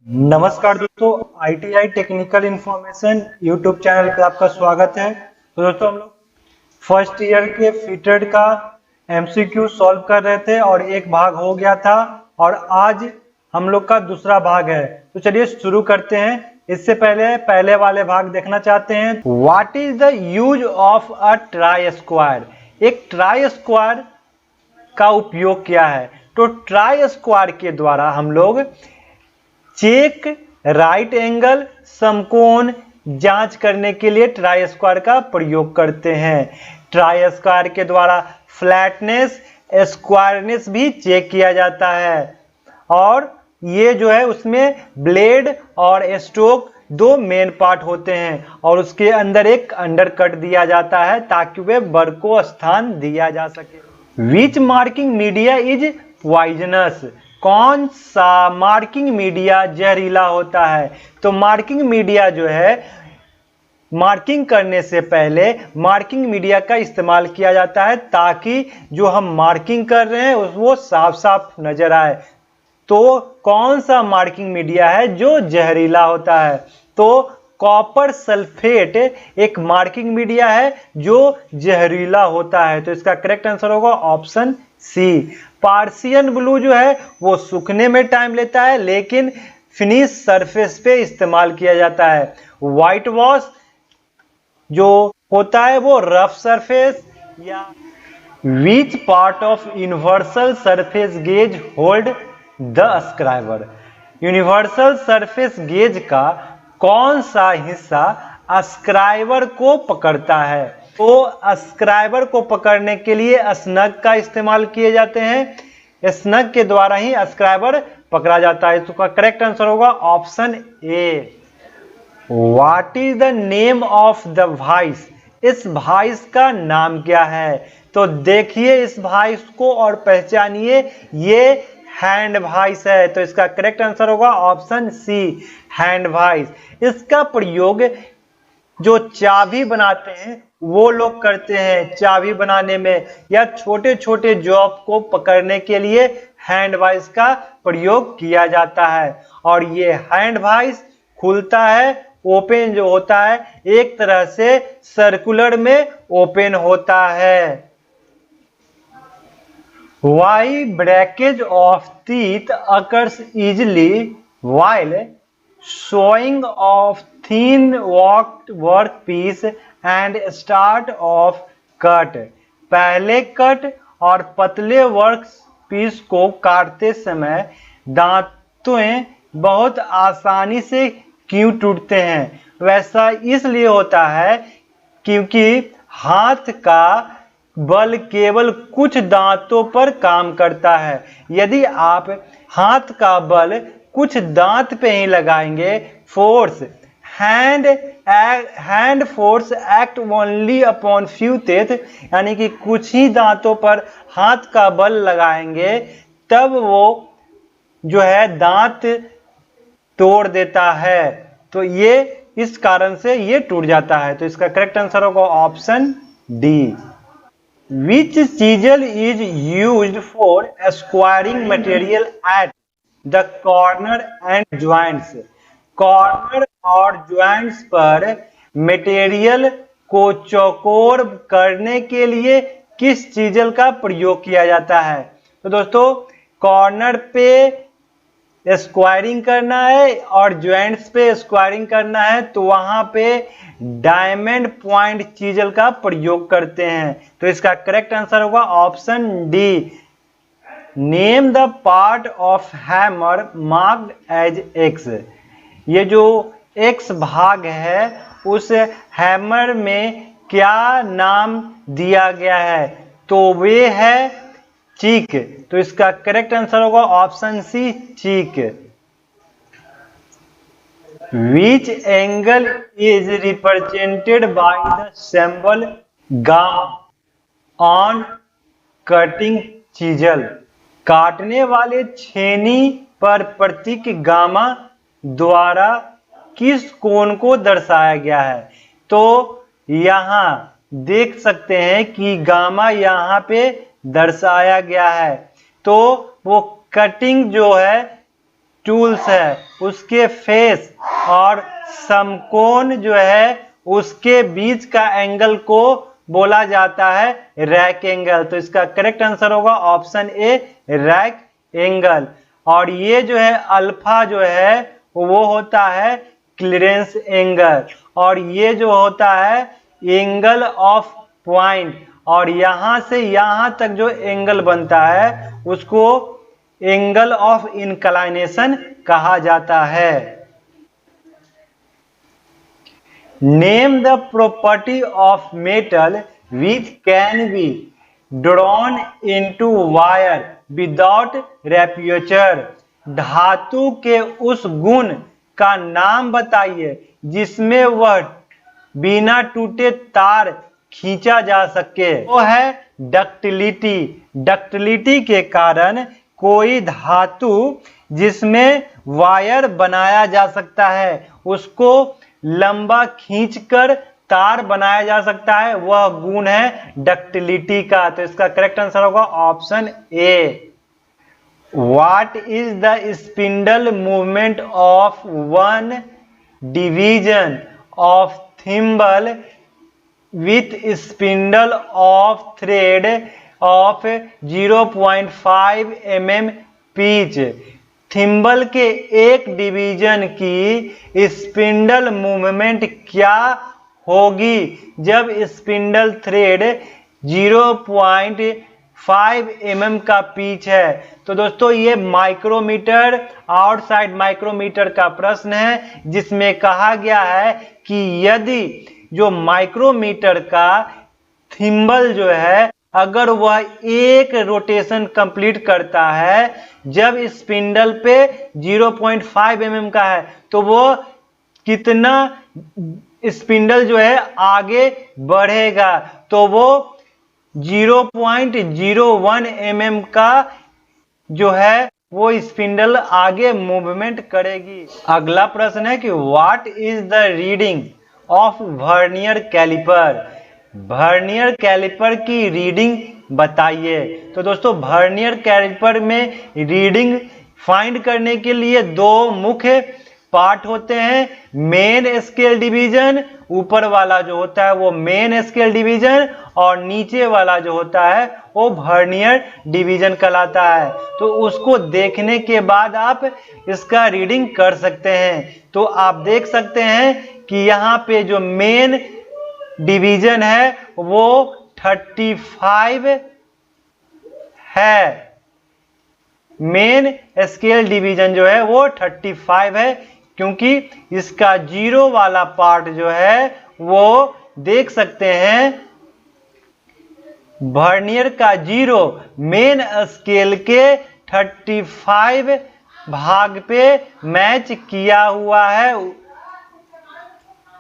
नमस्कार दोस्तों, ITI technical information YouTube channel पे आपका स्वागत है। तो दोस्तों हम लोग फर्स्ट ईयर के फिटेड का MCQ सॉल्व कर रहे थे और एक भाग हो गया था और आज हम लोग का दूसरा भाग है। तो चलिए शुरू करते हैं। इससे पहले वाले भाग देखना चाहते हैं। What is the use of a try square? एक ट्राई स्क्वायर का उपयोग क्या है? तो ट्राई स्क्वायर के द्वारा हम लोग चेक राइट एंगल समकोण जांच करने के लिए ट्राई स्क्वायर का प्रयोग करते हैं। ट्राई स्क्वायर के द्वारा फ्लैटनेस स्क्वायरनेस भी चेक किया जाता है और ये जो है उसमें ब्लेड और स्ट्रोक दो मेन पार्ट होते हैं और उसके अंदर एक अंडर कट दिया जाता है ताकि वे बर को स्थान दिया जा सके। विच मार्किंग मीडिया इज पॉइजनस? कौन सा मार्किंग मीडिया जहरीला होता है? तो मार्किंग मीडिया जो है, मार्किंग करने से पहले मार्किंग मीडिया का इस्तेमाल किया जाता है ताकि जो हम मार्किंग कर रहे हैं वो साफ साफ नजर आए। तो कौन सा मार्किंग मीडिया है जो जहरीला होता है? तो कॉपर सल्फेट एक मार्किंग मीडिया है जो जहरीला होता है। तो इसका करेक्ट आंसर होगा ऑप्शन सी। पार्सियन ब्लू जो है वो सूखने में टाइम लेता है लेकिन फिनिश सरफेस पे इस्तेमाल किया जाता है। व्हाइट वॉश जो होता है वो रफ सरफेस या which part of universal surface gauge hold the scriber? Universal surface gauge का कौन सा हिस्सा स्क्राइबर को पकड़ता है? तो स्क्राइबर को पकड़ने के लिए स्नग का इस्तेमाल किए जाते हैं। स्नग के द्वारा ही स्क्राइबर पकड़ा जाता है। इसका करेक्ट आंसर होगा option A. What is the name of the vice? इस वाइस का नाम क्या है? तो देखिए इस वाइस को और पहचानिए, ये हैंड वाइस है। तो इसका करेक्ट आंसर होगा ऑप्शन सी, हैंड वाइस। इसका प्रयोग जो चाबी बनाते हैं वो लोग करते हैं। चाबी बनाने में या छोटे छोटे जॉब को पकड़ने के लिए हैंड वाइस का प्रयोग किया जाता है और ये हैंड वाइस खुलता है, ओपन जो होता है एक तरह से सर्कुलर में ओपन होता है। Why breakage of teeth occurs easily while sewing of thin workpiece and start of cut? पहले कट और पतले वर्क पीस को काटते समय दांतें बहुत आसानी से क्यों टूटते हैं? वैसा इसलिए होता है क्योंकि हाथ का बल केवल कुछ दांतों पर काम करता है। यदि आप हाथ का बल कुछ दांत पे ही लगाएंगे, force hand force act only upon few teeth, यानी कि कुछ ही दांतों पर हाथ का बल लगाएंगे तब वो जो है दांत तोड़ देता है। तो ये इस कारण से ये टूट जाता है। तो इसका करेक्ट आंसर होगा option D. Which chisel is used for squaring material at the corner and joints? Corner और ज्वाइंट्स पर मटेरियल को चौकोर करने के लिए किस चीजल का प्रयोग किया जाता है? तो दोस्तों कॉर्नर पे स्क्वायरिंग करना है और ज्वाइंट्स पे स्क्वायरिंग करना है तो वहां पे डायमंड पॉइंट चीजल का प्रयोग करते हैं। तो इसका करेक्ट आंसर होगा option D. Name the part of hammer marked as X? ये जो एक्स भाग है उस हैमर में क्या नाम दिया गया है? तो वे है चीक। तो इसका करेक्ट आंसर होगा option C, cheek. Which angle is represented by the symbol gamma on cutting chisel? काटने वाले छेनी पर प्रतीक गामा द्वारा किस कोण को दर्शाया गया है? तो यहां देख सकते हैं कि गामा यहां पे दर्शाया गया है। तो वो कटिंग जो है टूल्स है उसके फेस और समकोण जो है उसके बीच का एंगल को बोला जाता है रैक एंगल। तो इसका करेक्ट आंसर होगा ऑप्शन ए रैक एंगल। और ये जो है अल्फा जो है वो होता है क्लियरेंस एंगल, और ये जो होता है एंगल ऑफ पॉइंट, और यहां से यहां तक जो एंगल बनता है उसको एंगल ऑफ इंक्लाइनेशन कहा जाता है। Name the property of metal which can be drawn into wire without rupture. धातु के उस गुण का नाम बताइए जिसमें वह बिना टूटे तार खींचा जा सके। वो है डक्टिलिटी। डक्टिलिटी के कारण कोई धातु जिसमें वायर बनाया जा सकता है उसको लंबा खींचकर तार बनाया जा सकता है, वह गुण है डक्टिलिटी का। तो इसका करेक्ट आंसर होगा option A. What is the spindle movement of one division of thimble with spindle of thread of 0.5 mm pitch? Thimble के एक डिवीजन की स्पिंडल मूवमेंट क्या होगी जब स्पिंडल थ्रेड 0.5 mm का पिच है। तो दोस्तों ये माइक्रोमीटर आउटसाइड माइक्रोमीटर का प्रश्न है जिसमें कहा गया है कि यदि जो माइक्रोमीटर का थिम्बल जो है अगर वह एक रोटेशन कंप्लीट करता है जब स्पिंडल पे 0.5 mm का है तो वो कितना स्पिंडल जो है आगे बढ़ेगा, तो वो 0.01 mm का जो है वो स्पिंडल आगे मूवमेंट करेगी। अगला प्रश्न है कि what is the reading of vernier calliper. Vernier calliper की रीडिंग बताइए। तो दोस्तों वर्नियर कैलिपर में रीडिंग फाइंड करने के लिए दो मुख्य पार्ट होते हैं, मेन स्केल डिवीजन, ऊपर वाला जो होता है वो मेन स्केल डिवीजन और नीचे वाला जो होता है वो वर्नियर डिवीजन कहलाता है। तो उसको देखने के बाद आप इसका रीडिंग कर सकते हैं। तो आप देख सकते हैं कि यहाँ पे जो मेन डिवीजन है वो 35 है, मेन स्केल डिवीजन जो है वो 35 है, क्योंकि इसका जीरो वाला पार्ट जो है वो देख सकते हैं वर्नियर का जीरो मेन स्केल के 35 भाग पे मैच किया हुआ है।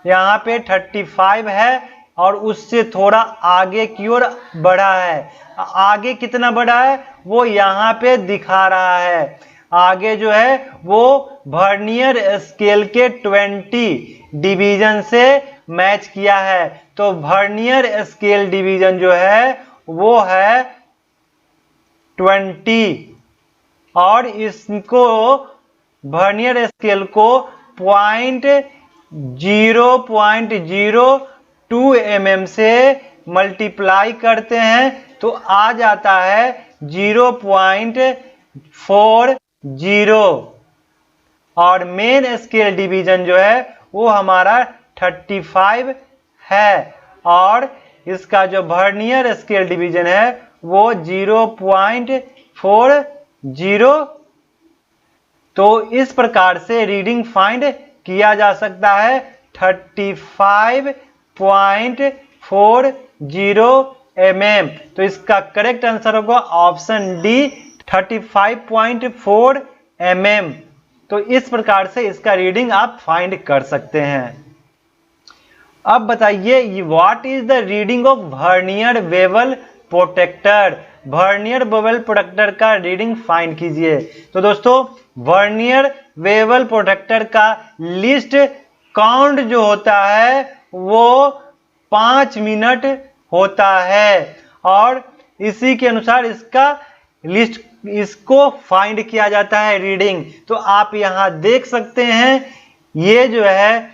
यहाँ पे 35 है और उससे थोड़ा आगे की ओर बढ़ा है। आगे कितना बढ़ा है वो यहाँ पे दिखा रहा है। आगे जो है वो वर्नियर स्केल के 20 डिवीजन से मैच किया है। तो वर्नियर स्केल डिवीजन जो है वो है 20 और इसको वर्नियर स्केल को 0.02 mm से मल्टीप्लाई करते हैं तो आ जाता है 0.40 और मेन स्केल डिवीजन जो है वो हमारा 35 है और इसका जो वर्नियर स्केल डिवीजन है वो 0.40। तो इस प्रकार से रीडिंग फाइंड किया जा सकता है 35.40 mm। तो इसका करेक्ट आंसर होगा ऑप्शन डी 35.4 mm। तो इस प्रकार से इसका रीडिंग आप फाइंड कर सकते हैं। अब बताइए what is the reading of vernier bevel protector. Vernier bevel protector का रीडिंग फाइंड कीजिए। तो दोस्तों वर्नियर बेवल प्रोटेक्टर का लिस्ट काउंट जो होता है वो 5 मिनट होता है और इसी के अनुसार इसका लिस्ट इसको फाइंड किया जाता है रीडिंग। तो आप यहां देख सकते हैं ये जो है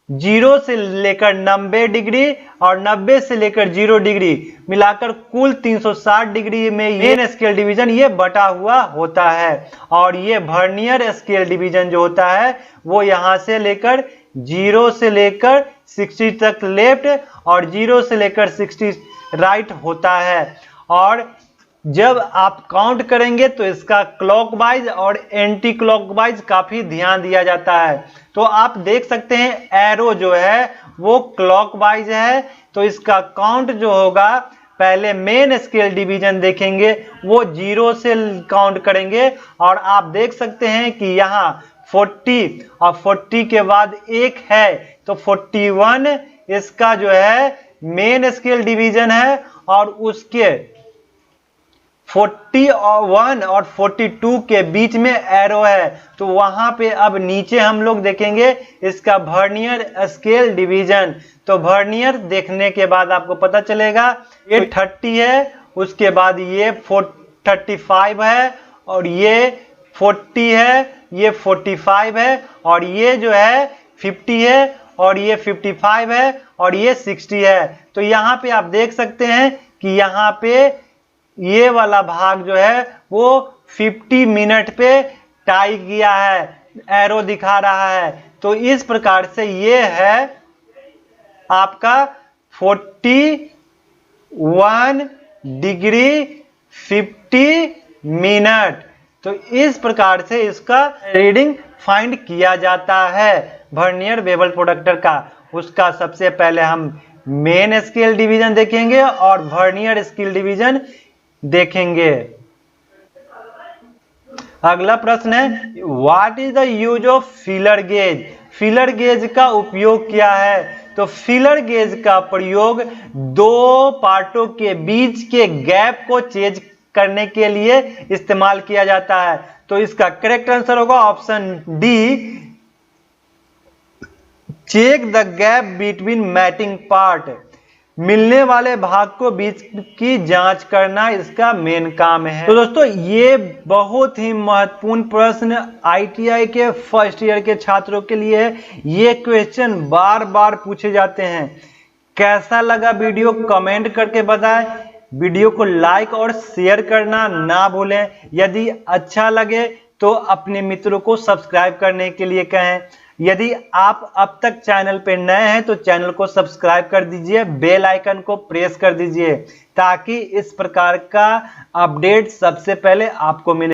0 से लेकर 90 डिग्री और 90 से लेकर 0 डिग्री मिलाकर कुल 360 डिग्री में मेन स्केल डिवीजन ये बटा हुआ होता है। और ये वर्नियर स्केल डिवीजन जो होता है वो यहां से लेकर 0 से लेकर 60 तक लेफ्ट और 0 से लेकर 60 राइट होता है। और जब आप काउंट करेंगे तो इसका क्लॉकवाइज और एंटी क्लॉकवाइज काफी ध्यान दिया जाता है। तो आप देख सकते हैं एरो जो है वो क्लॉकवाइज है, तो इसका काउंट जो होगा पहले मेन स्केल डिवीजन देखेंगे वो 0 से काउंट करेंगे। और आप देख सकते हैं कि यहाँ 40 और 40 के बाद एक है तो 41 इसका जो है मेन स्केल डिवीजन है। और उसके 41 और 42 के बीच में एरो है, तो वहां पे अब नीचे हम लोग देखेंगे इसका वर्नियर स्केल डिवीजन। तो वर्नियर देखने के बाद आपको पता चलेगा ये 30 है, उसके बाद ये 35 है और ये 40 है, ये 45 है और ये जो है 50 है और ये 55 है और ये 60 है। तो यहाँ पे आप देख सकते हैं कि यहाँ पे ये वाला भाग जो है वो 50 मिनट पे टाई किया है, एरो दिखा रहा है। तो इस प्रकार से ये है आपका 41 डिग्री 50 मिनट। तो इस प्रकार से इसका रीडिंग फाइंड किया जाता है वर्नियर बेवल प्रोडक्टर का। उसका सबसे पहले हम मेन स्केल डिवीजन देखेंगे और वर्नियर स्केल डिवीजन देखेंगे। अगला प्रश्न है what is the use of feeler gauge. Feeler gauge का उपयोग क्या है? तो फीलर गेज का प्रयोग दो पार्टों के बीच के गैप को चेंज करने के लिए इस्तेमाल किया जाता है। तो इसका करेक्ट आंसर होगा option D, check the gap between mating part. मिलने वाले भाग को बीच की जांच करना इसका मेन काम है। तो दोस्तों ये बहुत ही महत्वपूर्ण प्रश्न आईटीआई के फर्स्ट ईयर के छात्रों के लिए है। ये क्वेश्चन बार बार पूछे जाते हैं। कैसा लगा वीडियो कमेंट करके बताएं। वीडियो को लाइक और शेयर करना ना भूलें। यदि अच्छा लगे तो अपने मित्रों को सब्सक्राइब करने के लिए कहें। यदि आप अब तक चैनल पे नए हैं तो चैनल को सब्सक्राइब कर दीजिए, बेल आइकन को प्रेस कर दीजिए ताकि इस प्रकार का अपडेट सबसे पहले आपको मिले।